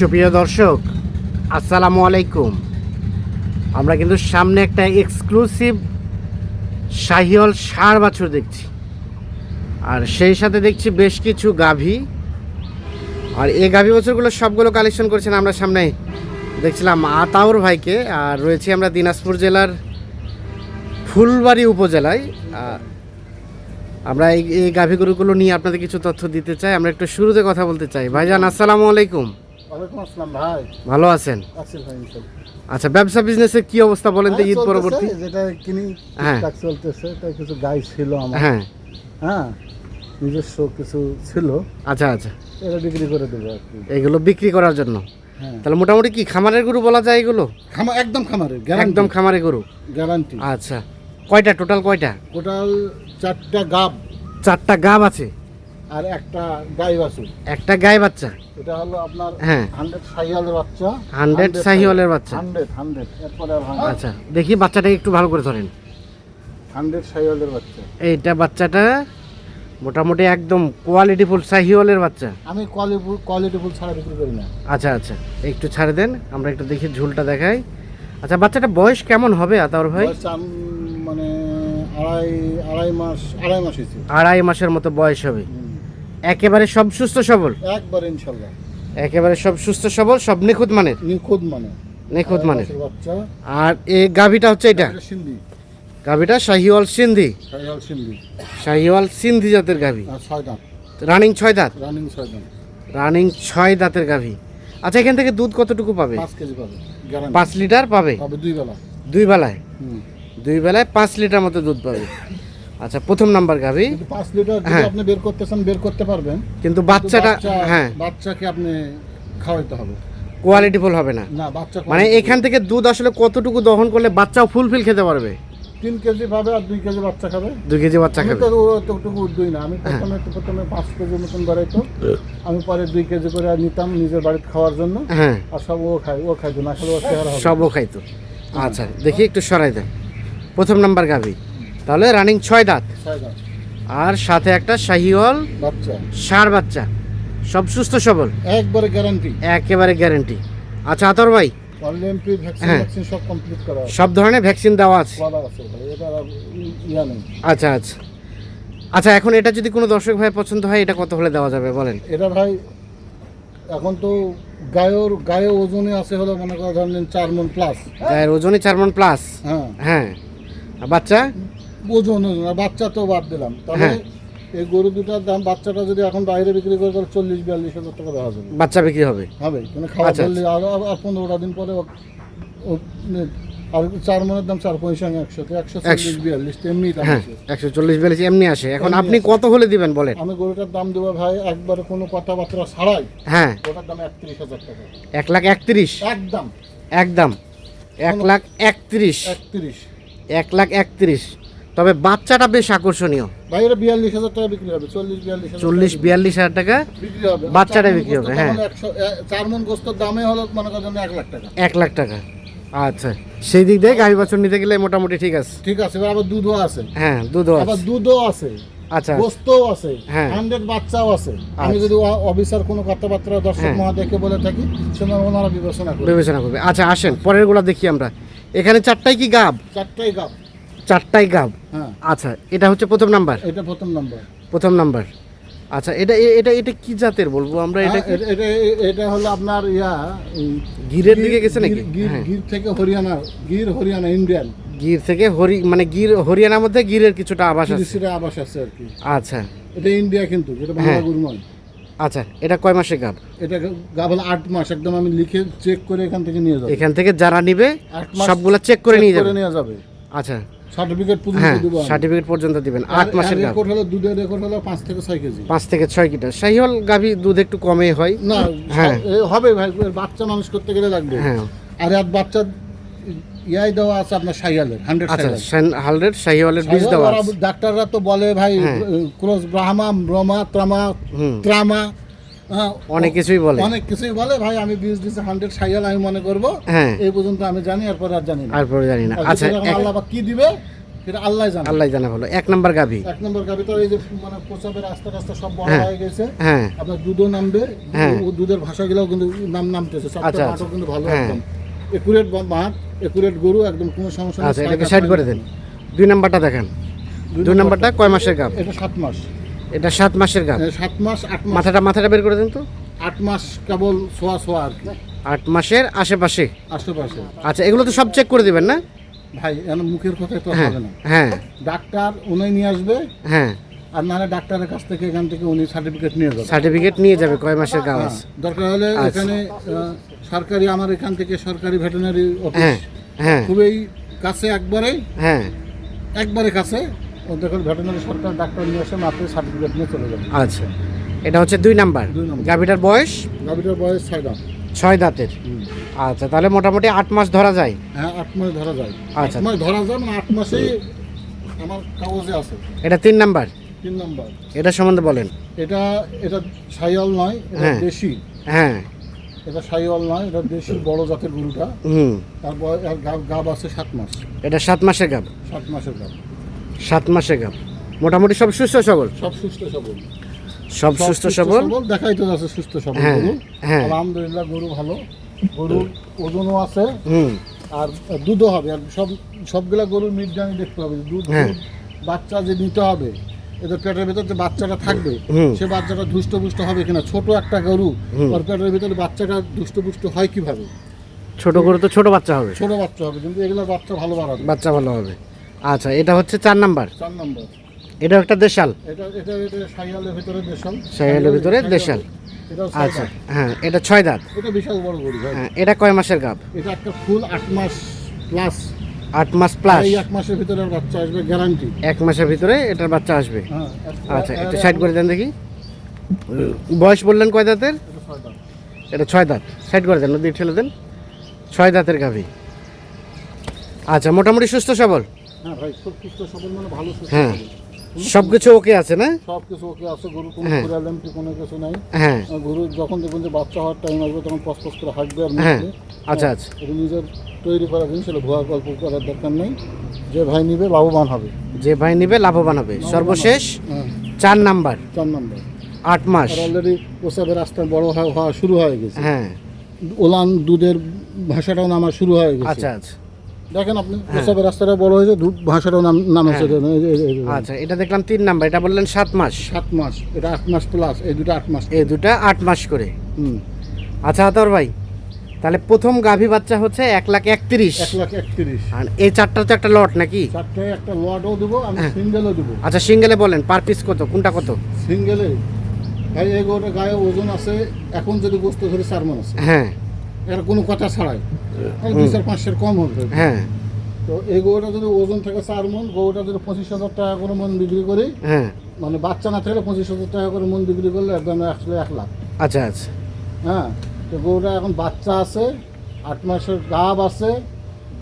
সুপ্রিয় দর্শক, আসসালামু আলাইকুম। আমরা কিন্তু সামনে একটা এক্সক্লুসিভ শাহিওয়াল ষাঁড় বাছুর দেখছি, আর সেই সাথে দেখছি বেশ কিছু গাভী। আর এই গাভী বাছুরগুলো সবগুলো কালেকশন করেছেন আমরা সামনে দেখছিলাম আতাউর ভাইকে। আর রয়েছি আমরা দিনাজপুর জেলার ফুলবাড়ি উপজেলায়। আমরা এই গাভী গরুগুলো নিয়ে আপনাদের কিছু তথ্য দিতে চাই। আমরা একটু শুরুতে কথা বলতে চাই। ভাইজান আসসালামু আলাইকুম। ওয়ালাইকুম আসসালাম ভাই। ভালো আছেন? আছি ভাই ইনশাআল্লাহ। আচ্ছা, ব্যবসা বিজনেসের কি অবস্থা বলেন তো? ঈদ পরবর্তী যেটা কিনি ঠিকঠাক চলতেছে। তাই কিছু গাই ছিল আমার। হ্যাঁ হ্যাঁ, নিজস্ব কিছু ছিল। আচ্ছা আচ্ছা, এটা বিক্রি করে দেবো আর কি। এগুলো বিক্রি করার জন্য? হ্যাঁ। তাহলে মোটামুটি কি খামারের গরু বলা যায় এগুলো? একদম খামারের, একদম খামারের গরু, গ্যারান্টি। আচ্ছা, কয়টা টোটাল? কয়টা টোটাল 4টা গাব, 4টা গাব আছে আর একটা গাই বাছুর। একটা গাই বাচ্চা। এটা হলো আপনার হ্যাঁ 100 শাহিওয়ালের বাচ্চা। 100 শাহিওয়ালের বাচ্চা। 100 এরপরে আর হয় না। আচ্ছা, দেখি বাচ্চাটা একটু ভালো করে ধরেন। 100 শাহিওয়ালের বাচ্চা। এইটা বাচ্চাটা মোটামুটি একদম কোয়ালিটিফুল শাহিওয়ালের বাচ্চা। আমি কোয়ালিটিফুল ছাড়া বিক্রি করি না। আচ্ছা আচ্ছা, একটু ছাড়ে দেন, আমরা একটু দেখি ঝুলটা দেখাই। আচ্ছা, বাচ্চাটা বয়স কেমন হবে আতাউর ভাই? মানে আড়াই মাস হয়েছে। 2.5 মাসের মতো বয়স হবে। একেবারে সব সুস্থ সবল? একবার ইনশাল্লাহ একেবারে সব সুস্থ সবল, সব নিখুঁত মানের? নিখুঁত মানের। বাচ্চা। আর এই গাভীটা হচ্ছে এটা সিন্ধি গাভীটা শাহিওয়াল সিন্ধি। শাহিওয়াল সিন্ধি জাতের গাভী, 6 দাঁত, রানিং 6 দাঁত। রানিং 6 দাঁতের গাভী। আচ্ছা, এখান থেকে দুধ কতটুকু পাবে? 5 কেজি পাবে, 5 লিটার পাবে? দুই বেলায় 5 লিটার মতো দুধ পাবে। আচ্ছা, প্রথম নাম্বার গাভী। 5 লিটার যদি আপনি বের করতেছেন বের করতে পারবেন, কিন্তু বাচ্চাটা হ্যাঁ বাচ্চাকে আপনি খাওয়াইতে হবে, কোয়ালিটিফুল হবে না। বাচ্চা মানে এখান থেকে দুধ আসলে কতটুকু দহন করলে বাচ্চাও ফুলফিল খেতে পারবে? 3 কেজি পাবে আর 2 কেজি বাচ্চা খাবে। 2 কেজি বাচ্চা খাবে। এতটুকু দুই না, আমি প্রথমে 5 কেজি মতন বাড়াইতো, আমি পরে 2 কেজি করে নিতাম নিজের বাড়িতে খাওয়ার জন্য। হ্যাঁ, আর সব ও খাইতো না, খালি সবও খাইতো। আচ্ছা, দেখি একটু সরাই দেন। প্রথম নাম্বার গাভী, তাহলে রানিং 6 দাঁত, আর সাথে একটা শাহিওয়াল বাচ্চা, ষাঁড় বাচ্চা, সব সুস্থ সবল, একবারে গ্যারান্টি। একেবারে গ্যারান্টি। আচ্ছা আতর ভাই, অনলাইনপি ভ্যাকসিন সব কমপ্লিট করা আছে, সব ধরনের ভ্যাকসিন দেওয়া আছে। এটা ইয়া নেই। আচ্ছা আচ্ছা আচ্ছা, এখন এটা যদি কোনো দর্শক ভাই পছন্দ হয়, এটা কত হলে দেওয়া যাবে বলেন? এটা ভাই এখন তো গায়ের ওজনে আছে হলো মনে করা ধরেন 4 মণ প্লাস। গায়ের ওজনে 4 মণ প্লাস। হ্যাঁ হ্যাঁ, বাচ্চা ওজন বাচ্চা তো বাদ দিলাম। তাহলে এই গরু দুটার দাম, বাচ্চাটা যদি এখন বাইরে বিক্রি করে 40-42 হাজার টাকা দেওয়া যাবে। বাচ্চা বিক্রি হবে? মানে খাওয়া ধরলে আর 15টা দিন পরে আর 4 মণের দাম 4.5 এমনি দাম আছে। 140-42 এমনি আসে। এখন আপনি কত হলে দিবেন বলেন? আমি গরুটার দাম দেবো ভাই একবারে কোনো কথাবার্তা ছাড়াই। হ্যাঁ, ওটার দাম 31,000 টাকা। 1,31,000 একদম একদম 1,31,000 1,31,000। তবে বাচ্চাটা বেশ আকর্ষণীয় ভাই। এটা 42,000 টাকা বিক্রি হবে। 40-42 হাজার টাকা বিক্রি হবে, বাচ্চাটা বিক্রি হবে। হ্যাঁ, 4 মণ গোস্তের দামে হলো মনে করেন 1 লাখ টাকা। 1 লাখ টাকা। আচ্ছা, সেই দিক দিয়ে গাভী বাছুর নিতে গেলে মোটামুটি ঠিক আছে। ঠিক আছে, আবার দুধও আছে। হ্যাঁ, দুধও আছে। আচ্ছা, গোস্তও আছে, হ্যাঁ 100 বাচ্চাও আছে। আমি যদি অফিসার কোনো কথাবার্তা দর্শক মহাদেরকে বলে থাকি, সেটা ওনারা বিবেচনা করবে। আচ্ছা, আসেন পরের গুলা দেখি আমরা। এখানে 4টাই কি গাব? 4টাই গাব। হ্যাঁ, আচ্ছা, এটা হচ্ছে প্রথম নাম্বার। এটা প্রথম নাম্বার। আচ্ছা, এটা এটা এটা কি জাতের বলবো আমরা? এটা হলো আপনার গিরের দিকে গেছে নাকি? গির থেকে হরিয়ানা ইন্ডিয়ান। গির থেকে মানে হরিয়ানার মধ্যে গিরের কিছুটা আবাস আছে আর কি। আচ্ছা, এটা ইন্ডিয়া কিন্তু, এটা বাংলা গরু নয়। আচ্ছা, এটা কয় মাসের গাব? এটা গাব হলো 8 মাস। একদম আমি লিখে চেক করে এখান থেকে নিয়ে যাব। এখান থেকে যারা নিবে সবগুলা চেক করে নিয়ে যাবে। আচ্ছা, সার্টিফিকেট পর্যন্ত দেব। সার্টিফিকেট পর্যন্ত দিবেন। 8 মাসের গাব। রেকর্ড হলো দুধের রেকর্ড হলো 5 থেকে 6 কেজি। 5 থেকে 6 লিটার। শাহিওয়াল গাভী দুধ একটু কমই হয় না। হ্যাঁ, হবে ভাই, বাচ্চা মানুষ করতে গেলে লাগবে। হ্যাঁ, আর এক বাচ্চা দেওয়া আছে আপনার শাহিওয়ালের 100 শাহিওয়ালের বীজ দেওয়া আছে। ডাক্তাররা তো বলে ভাই ক্রস ব্রাহ্মা ত্রামা অনেক কিছুই বলে ভাই। আমি বীজ দিছি 100 শাহিওয়াল আমি মনে করব। এই পর্যন্ত আমি জানি, এরপর আর জানি না। আচ্ছা, আল্লাহ কি দিবে এটা আল্লাহ জানে। আল্লাহ জানা ভালো। 1 নাম্বার গাভী। 1 নম্বর গাভী তো এই যে মানে প্রসাবের রাস্তা রাস্তা সব বড় হ্যাঁ। হয়ে গেছে। হ্যাঁ আপনার দুধও নামবে, হ্যাঁ। দুধের ভাষাগুলোও কিন্তু নামতেছে, আচ্ছা, চারটা আচ্ছা। মাঠও কিন্তু ভালো হ্যাঁ। একদম একুরেট মাঠ, একুরেট গরু, একদম কোনো সমস্যা নেই। আচ্ছা, এটাকে সাইড করে দেন। 2 নাম্বারটা দেখেন। 2 নাম্বারটা কয় মাসের গাভ? এটা 7 মাস। এটা 7 মাসের গাভ। 7 মাস 8 মাস, মাথাটা বের করে দেন তো। 8 মাস কেবল সোয়া আর কি 8 মাসের আশেপাশে। আশেপাশে। আচ্ছা, এগুলো তো সব চেক করে দিবেন না? ভাই এখন মুখের কথাই তো হ্যাঁ হবে না। হ্যাঁ ডাক্তার উনি নিয়ে আসবে, হ্যাঁ। আর নাহলে ডাক্তারের কাছ থেকে এখান থেকে উনি সার্টিফিকেট নিয়ে যাবে। সার্টিফিকেট নিয়ে যাবে কয় মাসের গাভ আছে। দরকার হলে আচ্ছা। এখানে সরকারি, আমার এখান থেকে সরকারি ভেটেরিনারি অফিস হ্যাঁ হ্যাঁ খুবই কাছে, হ্যাঁ। একবারে কাছে। ও দেখুন ভেটেরিনারি সরকার ডাক্তার নিয়ে আসে, মাত্র সার্টিফিকেট নিয়ে চলে যাবে। আচ্ছা, এটা হচ্ছে 2 নাম্বার। 2 নম্বর। গাভীটার বয়স গাভীটার বয়স 6 দাঁত। 6 দাঁতের। আচ্ছা, তাহলে মোটামুটি 8 মাস ধরা যায়। হ্যাঁ 8 মাস ধরা যায়। আচ্ছা। 8 মাস ধরা যায়, মানে 8 মাসেই আমার কাগজে আছে। এটা 3 নাম্বার। 3 নম্বর। এটা সম্বন্ধে বলেন। এটা এটা শাহিওয়াল নয়, এটা হ্যাঁ। দেশি। হ্যাঁ। এটা শাহিওয়াল নয়, এটা দেশি বড় জাতের গরুটা। হুম। তারপর এর গাব আছে 7 মাস। এটা 7 মাসের গাভ। 7 মাসের গাব। 7 মাসের গাভ। মোটামুটি সব সুস্থ সবল। সব সুস্থ সবল। সব সুস্থ সবল। দেখাই তো যাচ্ছে সুস্থ সবল হ্যাঁ, গরু। হ্যাঁ। আলহামদুলিল্লাহ গরু ভালো, গরুর ওজনও আছে, হুম। আর দুধও হবে। আর সবগুলা গরুর মিডজানি দেখতে হবে, দুধ হ্যাঁ। বাচ্চা যে নিতে হবে, এদের পেটের ভিতর যে বাচ্চাটা থাকবে, হুম। সে বাচ্চাটা ধুষ্টপুষ্ট হবে কিনা। ছোট একটা গরু, হুম। ওর পেটের ভিতরে বাচ্চাটা ধুষ্টপুষ্ট হয় কিভাবে? ছোট গরু তো ছোট বাচ্চা হবে। ছোট বাচ্চা হবে, কিন্তু এগুলো বাচ্চা ভালো বাড়াবে। বাচ্চা ভালো হবে। আচ্ছা, এটা হচ্ছে 4 নাম্বার। 4 নম্বর। এটা একটা দেশাল। এটা এটা এটা শাহিওয়ালের ভিতরে দেশাল। শাহিওয়ালের ভিতরে দেশাল। এটাও আচ্ছা, হ্যাঁ, এটা 6 দাঁত। এটা বিশাল বড় গরু ভাই। হ্যাঁ, এটা কয় মাসের গাভ? এটা একটা ফুল 8 মাস প্লাস। 8 মাস প্লাস। এই 1 মাসের ভিতরে আর বাচ্চা আসবে গ্যারান্টি। 1 মাসের ভিতরে এটার বাচ্চা আসবে। হ্যাঁ। আচ্ছা, একটু সাইড করে দেন দেখি। বয়স বললেন কয় দাঁতের? এটা 6 দাঁত। এটা 6 দাঁত। সাইড করে দেন, নদী ঠেলে দেন। 6 দাঁতের গাভী। আচ্ছা, মোটামুটি সুস্থ সবল। হ্যাঁ ভাই, খুব সুস্থ সবল, মানে ভালো সুস্থ হ্যাঁ। সবল। সব কিছু ওকে আছে না? সব কিছু ওকে আছে, গরু কোনো হ্যাঁ। প্রবলেম কি কোনো কিছু নাই। হ্যাঁ গরু যখন দেখবেন যে বাচ্চা হওয়ার টাইম আসবে, তখন পস করে হাঁটবে আর হ্যাঁ। মুখবে। আচ্ছা আচ্ছা। এটা নিজের তৈরি করা জিনিস, সেটা ভুয়া গল্প করার দরকার নেই। যে ভাই নিবে লাভবান হবে। যে ভাই নিবে লাভবান হবে। সর্বশেষ হ্যাঁ। 4 নাম্বার। 4 নম্বর। 8 মাস। আর অলরেডি প্রসাবের রাস্তা বড় হওয়া শুরু হয়ে গেছে। হ্যাঁ। ওলান দুধের ভাষাটাও নামা শুরু হয়ে গেছে। আচ্ছা আচ্ছা। দেখেন আপনি, প্রসাবের রাস্তাটা বড় হয়েছে, দুধ ভাষাটাও নামেছে। আচ্ছা, এটা দেখলাম 3 নাম্বার। এটা বললেন 7 মাস। 7 মাস। এটা 8 মাস প্লাস, এই দুটো 8 মাস। এই দুটা 8 মাস করে। হুম। আচ্ছা আতর ভাই, তাহলে প্রথম গাভী বাচ্চা হচ্ছে 1,31,000। 1,31,000। আর এই 4টা তো একটা লট নাকি? চারটায় একটা লটও দেবো, আমি হ্যাঁ। সিঙ্গেলও দেবো। আচ্ছা, সিঙ্গেলে বলেন পার পিস কত, কোনটা কত? সিঙ্গেলে ভাই এই গরুটার গায়ে ওজন আছে, এখন যদি গোস্ত ধরে 4 মণ আছে, হ্যাঁ এর কোনো কথা ছাড়াই 2-4-5 কম হবে। হ্যাঁ তো এই গরুটা যদি ওজন থাকে 4 মণ, গরুটা যদি 25,000 টাকা করে মন বিক্রি করি, হ্যাঁ। মানে বাচ্চা না থাকলে 25,000 টাকা করে মন বিক্রি করলে একদম আসলে 1 লাখ। আচ্ছা আচ্ছা। হ্যাঁ। তো গরুটা এখন বাচ্চা আছে, 8 মাসের গাব আছে,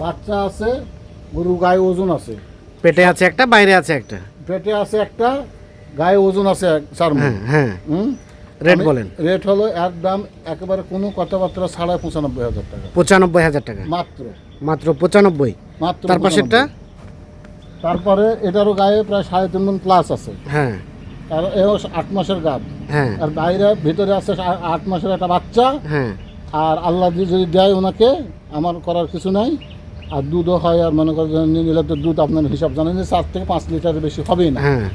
বাচ্চা আছে, গরুর গায়ে ওজন আছে। পেটে আছে একটা, বাইরে আছে একটা। পেটে আছে একটা, গায়ে ওজন আছে 4 মণ। হ্যাঁ হ্যাঁ। হুম। রেট বলেন। রেট হলো এর দাম একেবারে কোনো কথাবার্তা ছাড়া 95,000 টাকা 95,000 টাকা মাত্র। মাত্র 95। মাত্র তার পাশেরটা? 95,000। তারপরে এটারও গায়ে প্রায় 3.5 মণ প্লাস আছে, হ্যাঁ আর এও 8 মাসের গাব। হ্যাঁ আর বাইরে ভিতরে আছে 8 মাসের একটা বাচ্চা। হ্যাঁ। আর আল্লাহ যদি দেয় ওনাকে, আমার করার কিছু নাই। আর দুধও হয়, আর মনে করেন নিলে তো দুধ আপনার হিসাব জানেন যে 4 থেকে 5 লিটারের বেশি হবেই না। হ্যাঁ।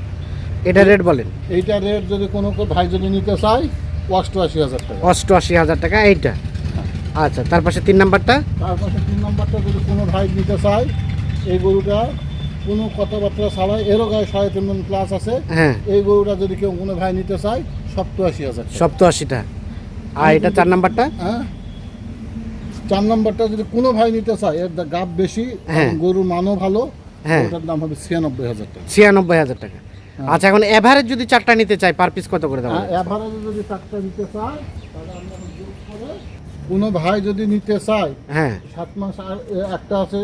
এটা রেট বলেন। এইটা রেট যদি কোনো ভাই যদি নিতে চায় 88,000 টাকা। 88,000 টাকা এইটা। আচ্ছা, তার পাশে 3 নাম্বারটা? তারপরে 3 নম্বরটা যদি কোনো ভাই নিতে চায়, এই গরুটা কোনো কথাবার্তা ছাড়াই, এরও গায়ে 3.5 মণ প্লাস আছে। হ্যাঁ। এই গরুটা যদি কেউ কোনো ভাই নিতে চায় 87,000 টাকা। 87টা। আর এটা 4 নাম্বারটা? হ্যাঁ। 4 নম্বরটা যদি কোনো ভাই নিতে চায়, এর গাব বেশি, হ্যাঁ। গরুর মানও ভালো, হ্যাঁ। ওটার দাম হবে 96,000 টাকা। 96,000 টাকা। আচ্ছা, এখন এভারেজ যদি 4টা নিতে চাই, পার পিস কত করে দেওয়া আর এভারেজে যদি 4টা নিতে চায়, তাহলে আমরা যোগ করে, কোনো ভাই যদি নিতে চায়, হ্যাঁ 7 মাস, আর একটা আছে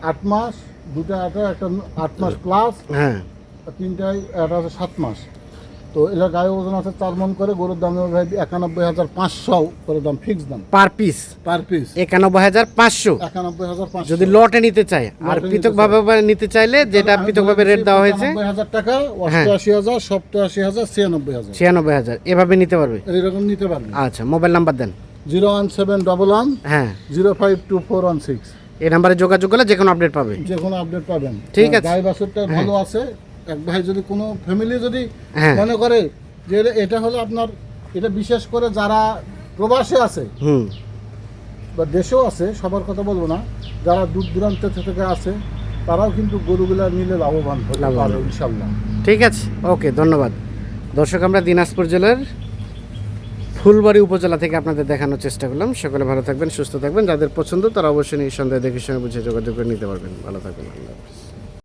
8 মাস, দুটা একটা 8 মাস প্লাস, হ্যাঁ। তিনটায় একটা আছে 7 মাস। তো এটার গায়ে ওজন আছে 4 মণ করে, গরুর দাম ভাই 91,500 করে দাম, ফিক্স দাম পার পিস পার পিস 91,500 91,500 যদি লটে নিতে চায়। আর লটে পৃথকভাবে নিতে চাইলে যেটা পৃথকভাবে রেট দেওয়া হয়েছে 90,000 টাকা, হ্যাঁ। 88,000, 87,000, 96,000 96,000 এভাবে নিতে পারবে। এইরকম নিতে পারবেন। আচ্ছা, মোবাইল নাম্বার দেন। 01711 হ্যাঁ, 052416, এই নাম্বারে যোগাযোগ করলে যে কোনো আপডেট পাবে। যে কোনো আপডেট পাবেন। ঠিক আছে। গাই বাছুরটা ভালো আছে। এক ভাই যদি কোনো ফ্যামিলি যদি হ্যাঁ। মনে করে যে এটা হলো আপনার, এটা বিশেষ করে যারা প্রবাসে আছে হুম, বা দেশেও আছে, সবার কথা বলবো না, যারা দূর দূরান্ত থেকে আছে তারাও কিন্তু গরুগুলা নিলে লাভবান হতে লাভবান পারে হবে। ইনশাল্লাহ। ঠিক আছে, ওকে, ধন্যবাদ। দর্শক, আমরা দিনাজপুর জেলার ফুলবাড়ি উপজেলা থেকে আপনাদের দেখানোর চেষ্টা করলাম। সকলে ভালো থাকবেন, সুস্থ থাকবেন। যাদের পছন্দ তারা অবশ্যই নিঃসন্দেহে দেখে সঙ্গে বুঝে যোগাযোগ করে নিতে পারবেন। ভালো থাকবেন, আল্লাহ হাফেজ।